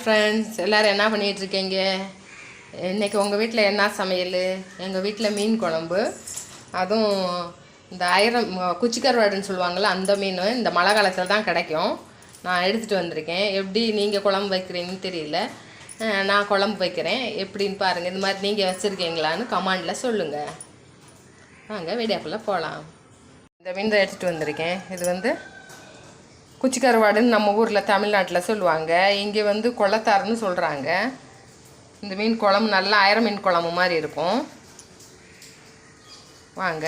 Friends, எல்லோரும் என்ன பண்ணிகிட்ருக்கீங்க? இன்றைக்கி உங்கள் வீட்டில் என்ன சமையல்? எங்கள் வீட்டில் மீன் குழம்பு, அதுவும் இந்த குச்சிக்கருவாடுன்னு சொல்லுவாங்கள்ல, அந்த மீன் இந்த மழை காலத்தில் தான் கிடைக்கும். நான் எடுத்துகிட்டு வந்திருக்கேன். எப்படி நீங்கள் குழம்பு வைக்கிறீங்கன்னு தெரியல, நான் குழம்பு வைக்கிறேன். எப்படின்னு பாருங்கள். இந்த மாதிரி நீங்கள் வச்சுருக்கீங்களான்னு கமெண்டில் சொல்லுங்கள். வாங்க வீடியோக்குள்ளே போகலாம். இந்த மீன் தான் எடுத்துகிட்டு வந்திருக்கேன். இது குச்சிக்கருவாடுன்னு நம்ம ஊரில் தமிழ்நாட்டில் சொல்லுவாங்க. இங்கே கொளத்தாருன்னு சொல்கிறாங்க. இந்த மீன் குழம்பு நல்லா மீன் குழம்பு மாதிரி இருக்கும். வாங்க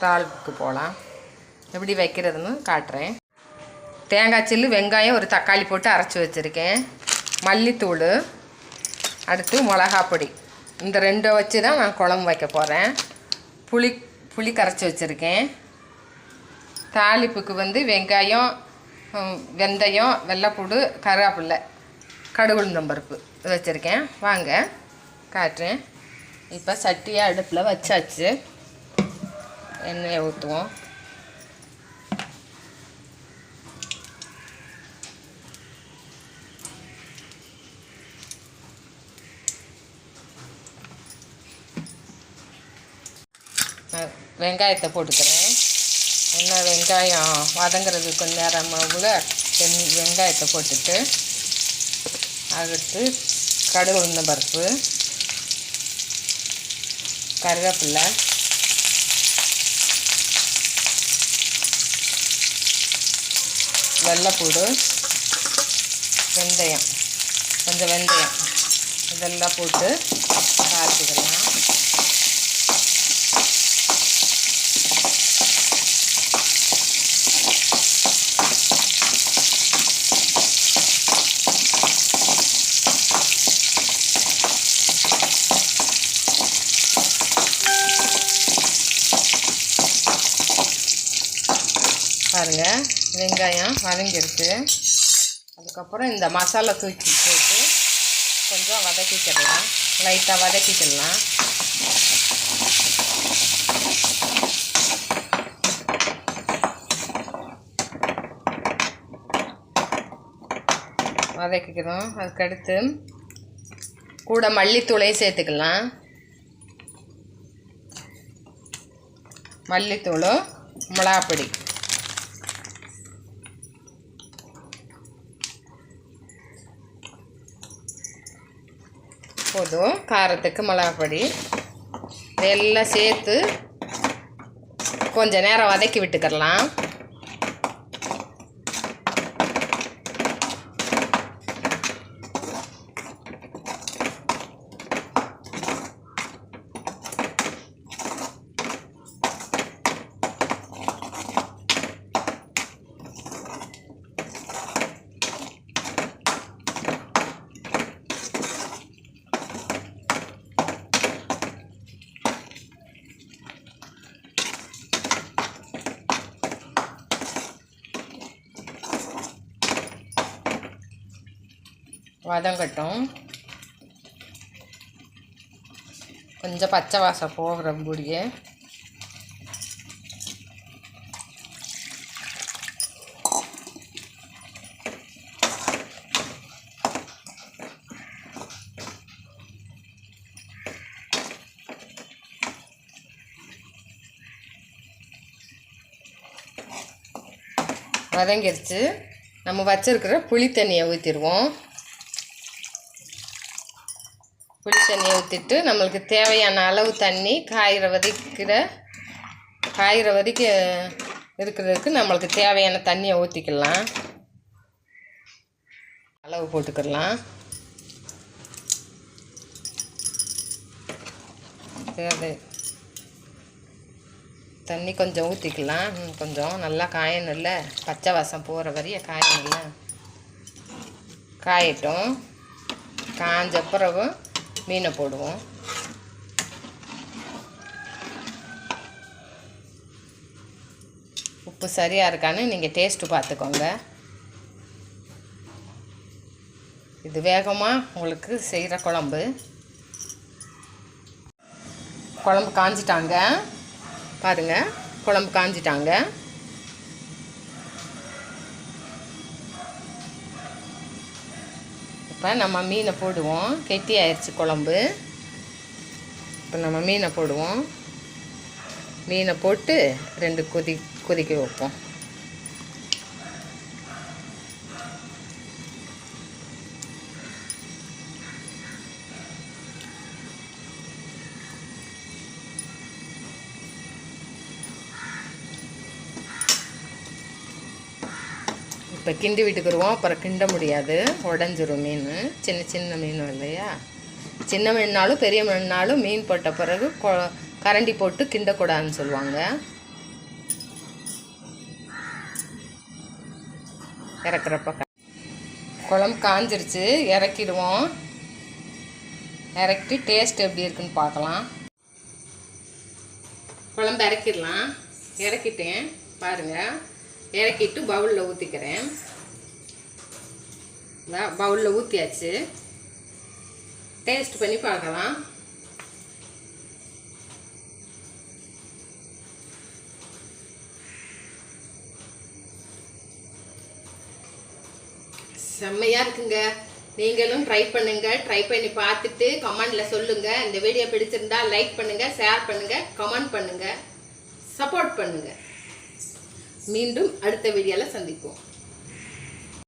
தாளுக்கு போகலாம். எப்படி வைக்கிறதுன்னு காட்டுறேன். தேங்காய் சில்லு, வெங்காயம், ஒரு தக்காளி போட்டு அரைச்சி வச்சுருக்கேன். மல்லித்தூள், அடுத்து மிளகாப்பொடி, இந்த ரெண்டை வச்சு தான் நான் குழம்பு வைக்க போகிறேன். புளி கரைச்சி வச்சுருக்கேன். தாளிப்புக்கு வெங்காயம், வெந்தயம், வெள்ளைப்பூடு, கருவேப்பிலை, கடுகுளுந்தம்பருப்பு வச்சுருக்கேன். வாங்க காட்டுறேன். இப்போ சட்டியை அடுப்பில் வச்சாச்சு. எண்ணெயை ஊற்றுவோம். வெங்காயத்தை போட்டுக்கிறேன். என்ன வெங்காயம் வதங்கிறது கொஞ்சம் நேரமாக வெங்காயத்தை போட்டுட்டு அடுத்து கடுகு உளுந்தம் பருப்பு, கருவேப்பிலை, வெள்ளைப்பூடு, வெந்தயம், கொஞ்சம் வெந்தயம் இதெல்லாம் போட்டு தாளிச்சிக்கலாம். பாருங்கள், வெங்காயம் வதங்கிருக்கு. அதுக்கப்புறம் இந்த மசாலா தூக்கி போட்டு கொஞ்சம் வதக்கிக்கலாம். லைட்டாக வதக்கிக்கலாம். வதக்கிக்கிறோம். அதுக்கடுத்து கூட மல்லித்தூளையும் சேர்த்துக்கலாம். மல்லித்தூள், மிளகாப்பொடி, போதும். காரத்துக்கு மிளகாப்பொடி இதெல்லாம் சேர்த்து கொஞ்சம் நேரம் வதக்கி விட்டுக்கலாம். வதங்கட்டும். கொஞ்சம் பச்சை வாசம் போகிற முடிய வதங்கிடுச்சு. நம்ம வச்சிருக்கிற புளி தண்ணியை ஊற்றிடுவோம். புளி தண்ணியை ஊற்றிட்டு நம்மளுக்கு தேவையான அளவு தண்ணி காயிற வரைக்கும் இருக்கிறதுக்கு நம்மளுக்கு தேவையான தண்ணியை ஊற்றிக்கலாம். அளவு போட்டுக்கலாம். தண்ணி கொஞ்சம் ஊற்றிக்கலாம். கொஞ்சம் நல்லா காயணும் இல்லை, பச்சை வாசம் போகிற வரைய காயணும் இல்லை. காயட்டும். காஞ்ச பிறகு மீனை போடுவோம். உப்பு சரியாக இருக்கான்னு நீங்கள் டேஸ்ட்டு பார்த்துக்கோங்க. இது வேகமாக உங்களுக்கு செய்கிற குழம்பு காஞ்சிட்டாங்க. பாருங்கள், குழம்பு காஞ்சிட்டாங்க. இப்போ நம்ம மீனை போடுவோம். கெட்டி ஆயிடுச்சு குழம்பு. இப்போ நம்ம மீனை போடுவோம். மீனை போட்டு 2 கொதிக்க வைப்போம். இப்போ கிண்டி விட்டுக்குருவோம். அப்புறம் கிண்ட முடியாது, உடஞ்சிரும் மீன். சின்ன மீனும் இல்லையா, சின்ன மீன்னாலும் பெரிய மீன்னாலும் மீன் போட்ட பிறகு கரண்டி போட்டு கிண்டக்கூடாதுன்னு சொல்லுவாங்க. இறக்குறப்ப குழம்பு காஞ்சிருச்சு, இறக்கிடுவோம். இறக்கி டேஸ்ட் எப்படி இருக்குன்னு பார்க்கலாம். குழம்பு இறக்கிடலாம். இறக்கிட்டேன் பாருங்கள். இறக்கிட்டு பவுலில் ஊற்றிக்கிறேன். பவுலில் ஊற்றியாச்சு. டேஸ்ட் பண்ணி பார்க்கலாம். செம்மையாக இருக்குங்க. நீங்களும் ட்ரை பண்ணுங்கள். ட்ரை பண்ணி பார்த்துட்டு கமெண்டில் சொல்லுங்கள். இந்த வீடியோ பிடிச்சிருந்தா லைக் பண்ணுங்கள், ஷேர் பண்ணுங்கள், கமெண்ட் பண்ணுங்கள், சப்போர்ட் பண்ணுங்கள். மீண்டும் அடுத்த வீடியோவில் சந்திப்போம்.